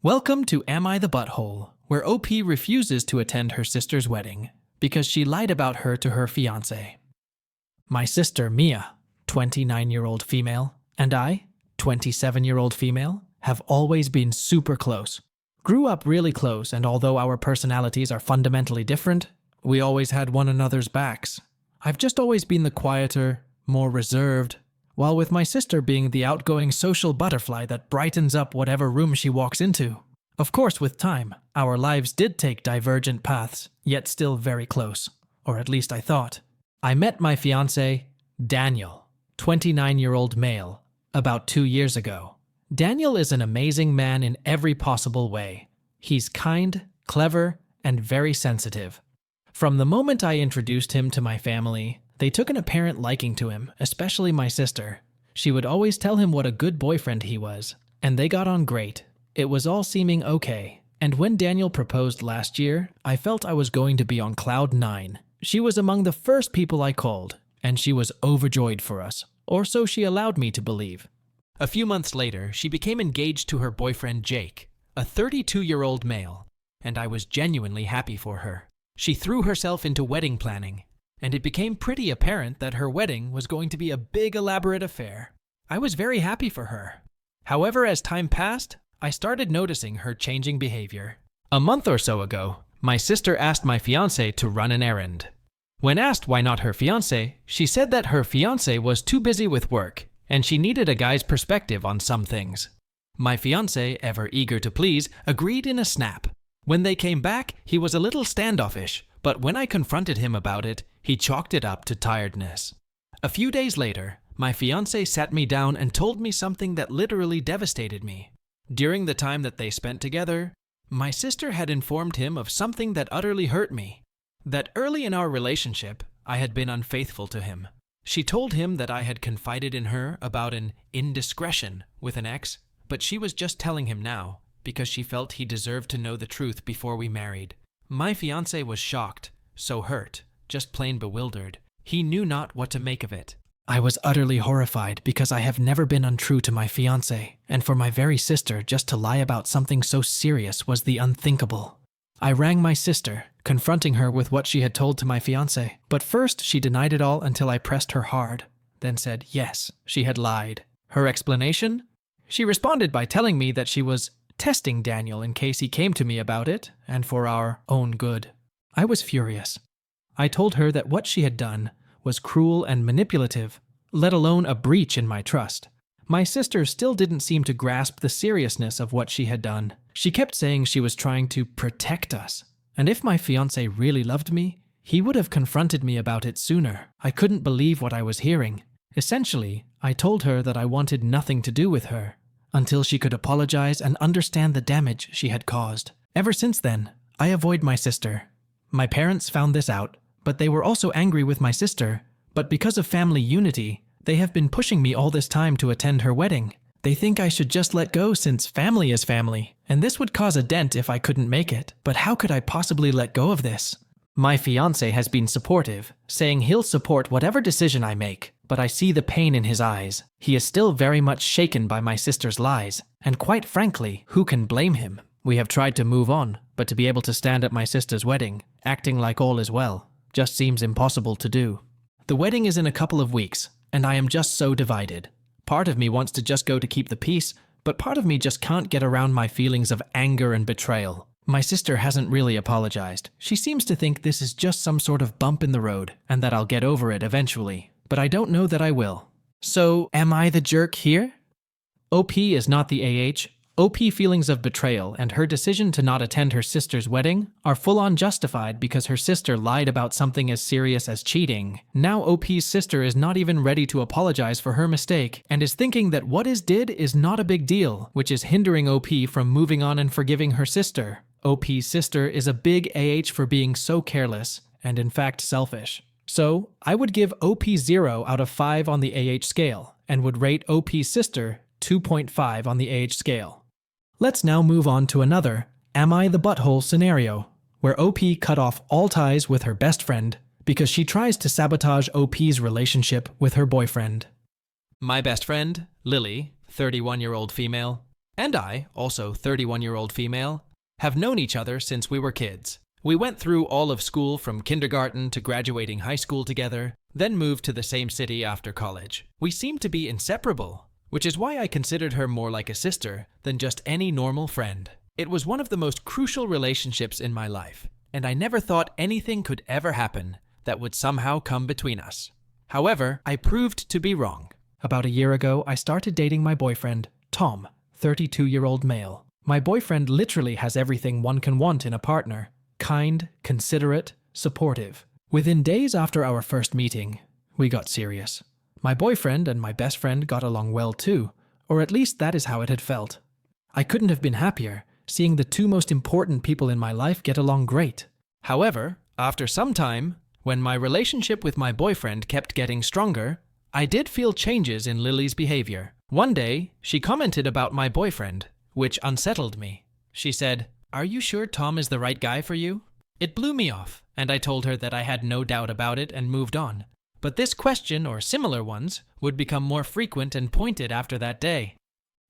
Welcome to Am I the Butthole, where OP refuses to attend her sister's wedding because she lied about her to her fiancé. My sister, Mia, 29-year-old female, and I, 27-year-old female, have always been super close. Grew up really close, and although our personalities are fundamentally different, we always had one another's backs. I've just always been the quieter, more reserved, while with my sister being the outgoing social butterfly that brightens up whatever room she walks into. Of course, with time, our lives did take divergent paths, yet still very close. Or at least I thought. I met my fiancé, Daniel, 29-year-old male, about 2 years ago. Daniel is an amazing man in every possible way. He's kind, clever, and very sensitive. From the moment I introduced him to my family, they took an apparent liking to him, especially my sister. She would always tell him what a good boyfriend he was, and they got on great. It was all seeming okay, and when Daniel proposed last year, I felt I was going to be on cloud 9. She was among the first people I called, and she was overjoyed for us, or so she allowed me to believe. A few months later, she became engaged to her boyfriend Jake, a 32-year-old male, and I was genuinely happy for her. She threw herself into wedding planning, and it became pretty apparent that her wedding was going to be a big elaborate affair. I was very happy for her. However, as time passed, I started noticing her changing behavior. A month or so ago, my sister asked my fiancé to run an errand. When asked why not her fiancé, she said that her fiancé was too busy with work, and she needed a guy's perspective on some things. My fiancé, ever eager to please, agreed in a snap. When they came back, he was a little standoffish, but when I confronted him about it, he chalked it up to tiredness. A few days later, my fiancé sat me down and told me something that literally devastated me. During the time that they spent together, my sister had informed him of something that utterly hurt me. That early in our relationship, I had been unfaithful to him. She told him that I had confided in her about an indiscretion with an ex, but she was just telling him now because she felt he deserved to know the truth before we married. My fiancé was shocked, so hurt, just plain bewildered. He knew not what to make of it. I was utterly horrified because I have never been untrue to my fiancé, and for my very sister just to lie about something so serious was the unthinkable. I rang my sister, confronting her with what she had told to my fiancé, but first she denied it all until I pressed her hard, then said yes, she had lied. Her explanation? She responded by telling me that she was testing Daniel in case he came to me about it, and for our own good. I was furious. I told her that what she had done was cruel and manipulative, let alone a breach in my trust. My sister still didn't seem to grasp the seriousness of what she had done. She kept saying she was trying to protect us, and if my fiancé really loved me, he would have confronted me about it sooner. I couldn't believe what I was hearing. Essentially, I told her that I wanted nothing to do with her, until she could apologize and understand the damage she had caused. Ever since then, I avoid my sister. My parents found this out, but they were also angry with my sister. But because of family unity, they have been pushing me all this time to attend her wedding. They think I should just let go since family is family, and this would cause a dent if I couldn't make it. But how could I possibly let go of this? My fiancé has been supportive, saying he'll support whatever decision I make, but I see the pain in his eyes. He is still very much shaken by my sister's lies, and quite frankly, who can blame him? We have tried to move on, but to be able to stand at my sister's wedding, acting like all is well, just seems impossible to do. The wedding is in a couple of weeks, and I am just so divided. Part of me wants to just go to keep the peace, but part of me just can't get around my feelings of anger and betrayal. My sister hasn't really apologized. She seems to think this is just some sort of bump in the road, and that I'll get over it eventually. But I don't know that I will. So, am I the jerk here? OP is not the AH. OP feelings of betrayal and her decision to not attend her sister's wedding are full-on justified because her sister lied about something as serious as cheating. Now OP's sister is not even ready to apologize for her mistake and is thinking that what is did is not a big deal, which is hindering OP from moving on and forgiving her sister. OP's sister is a big AH for being so careless and in fact selfish. So, I would give OP 0 out of 5 on the AH scale and would rate OP's sister 2.5 on the AH scale. Let's now move on to another Am I the Butthole scenario, where OP cut off all ties with her best friend because she tries to sabotage OP's relationship with her boyfriend. My best friend, Lily, 31-year-old female, and I, also 31-year-old female, have known each other since we were kids. We went through all of school from kindergarten to graduating high school together, then moved to the same city after college. We seemed to be inseparable, which is why I considered her more like a sister than just any normal friend. It was one of the most crucial relationships in my life, and I never thought anything could ever happen that would somehow come between us. However, I proved to be wrong. About a year ago, I started dating my boyfriend, Tom, 32-year-old male. My boyfriend literally has everything one can want in a partner: kind, considerate, supportive. Within days after our first meeting, we got serious. My boyfriend and my best friend got along well too, or at least that is how it had felt. I couldn't have been happier, seeing the two most important people in my life get along great. However, after some time, when my relationship with my boyfriend kept getting stronger, I did feel changes in Lily's behavior. One day, she commented about my boyfriend, which unsettled me. She said, "Are you sure Tom is the right guy for you?" It blew me off, and I told her that I had no doubt about it and moved on. But this question, or similar ones, would become more frequent and pointed after that day.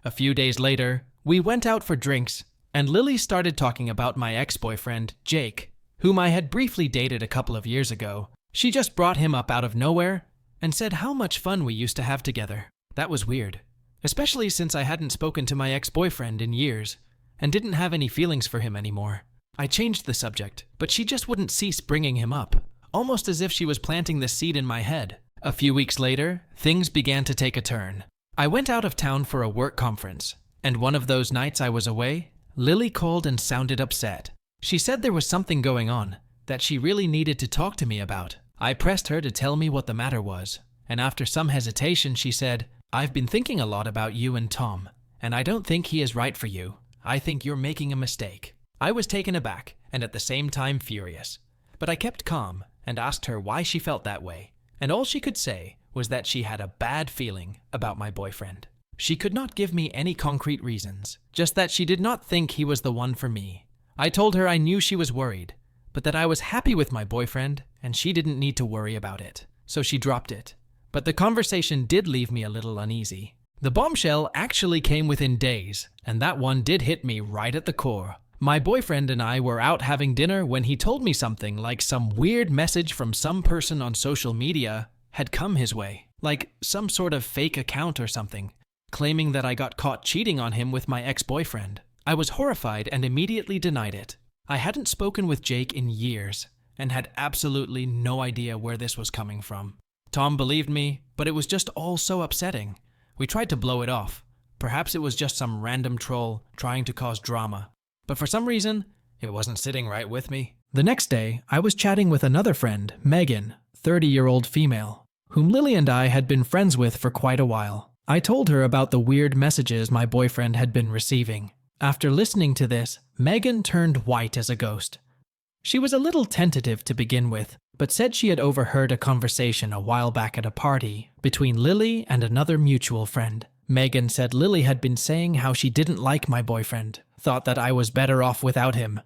A few days later, we went out for drinks, and Lily started talking about my ex-boyfriend, Jake, whom I had briefly dated a couple of years ago. She just brought him up out of nowhere and said how much fun we used to have together. That was weird, especially since I hadn't spoken to my ex-boyfriend in years and didn't have any feelings for him anymore. I changed the subject, but she just wouldn't cease bringing him up, almost as if she was planting the seed in my head. A few weeks later, things began to take a turn. I went out of town for a work conference, and one of those nights I was away, Lily called and sounded upset. She said there was something going on that she really needed to talk to me about. I pressed her to tell me what the matter was, and after some hesitation she said, "I've been thinking a lot about you and Tom, and I don't think he is right for you. I think you're making a mistake." I was taken aback and at the same time furious, but I kept calm and asked her why she felt that way, and all she could say was that she had a bad feeling about my boyfriend. She could not give me any concrete reasons, just that she did not think he was the one for me. I told her I knew she was worried, but that I was happy with my boyfriend and she didn't need to worry about it, so she dropped it. But the conversation did leave me a little uneasy. The bombshell actually came within days, and that one did hit me right at the core. My boyfriend and I were out having dinner when he told me something like some weird message from some person on social media had come his way, like some sort of fake account or something, claiming that I got caught cheating on him with my ex-boyfriend. I was horrified and immediately denied it. I hadn't spoken with Jake in years and had absolutely no idea where this was coming from. Tom believed me, but it was just all so upsetting. We tried to blow it off. Perhaps it was just some random troll trying to cause drama. But for some reason, it wasn't sitting right with me. The next day, I was chatting with another friend, Megan, 30-year-old female, whom Lily and I had been friends with for quite a while. I told her about the weird messages my boyfriend had been receiving. After listening to this, Megan turned white as a ghost. She was a little tentative to begin with, but said she had overheard a conversation a while back at a party between Lily and another mutual friend. Megan said Lily had been saying how she didn't like my boyfriend, thought that I was better off without him.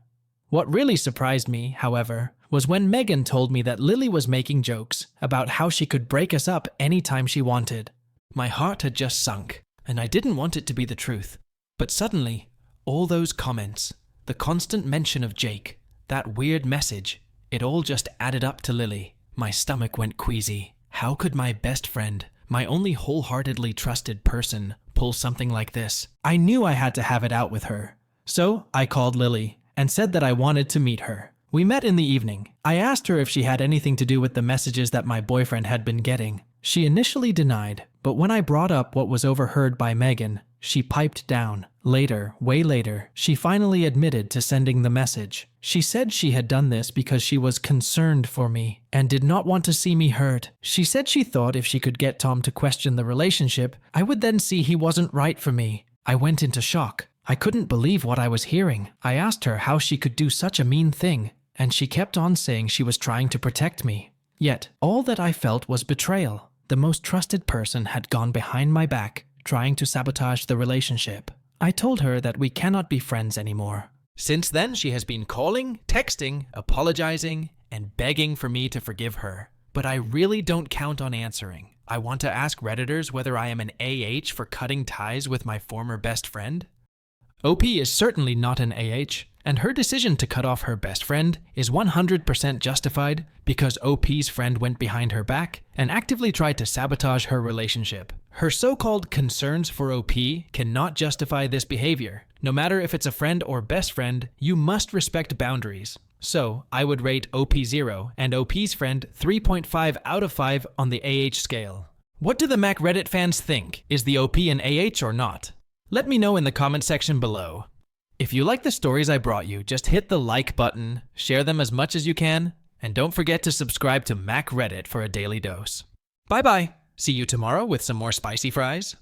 What really surprised me, however, was when Megan told me that Lily was making jokes about how she could break us up anytime she wanted. My heart had just sunk, and I didn't want it to be the truth. But suddenly, all those comments, the constant mention of Jake, that weird message, it all just added up to Lily. My stomach went queasy. How could my best friend, my only wholeheartedly trusted person, pull something like this? I knew I had to have it out with her. So I called Lily and said that I wanted to meet her. We met in the evening. I asked her if she had anything to do with the messages that my boyfriend had been getting. She initially denied, but when I brought up what was overheard by Megan, she piped down. Later, way later, she finally admitted to sending the message. She said she had done this because she was concerned for me and did not want to see me hurt. She said she thought if she could get Tom to question the relationship, I would then see he wasn't right for me. I went into shock. I couldn't believe what I was hearing. I asked her how she could do such a mean thing, and she kept on saying she was trying to protect me. Yet, all that I felt was betrayal. The most trusted person had gone behind my back, trying to sabotage the relationship. I told her that we cannot be friends anymore. Since then, she has been calling, texting, apologizing, and begging for me to forgive her. But I really don't count on answering. I want to ask Redditors whether I am an AH for cutting ties with my former best friend. OP is certainly not an AH, and her decision to cut off her best friend is 100% justified because OP's friend went behind her back and actively tried to sabotage her relationship. Her so-called concerns for OP cannot justify this behavior. No matter if it's a friend or best friend, you must respect boundaries. So, I would rate OP 0 and OP's friend 3.5 out of 5 on the AH scale. What do the Mac Reddit fans think? Is the OP an AH or not? Let me know in the comment section below. If you like the stories I brought you, just hit the like button, share them as much as you can, and don't forget to subscribe to Mac Reddit for a daily dose. Bye bye! See you tomorrow with some more spicy fries.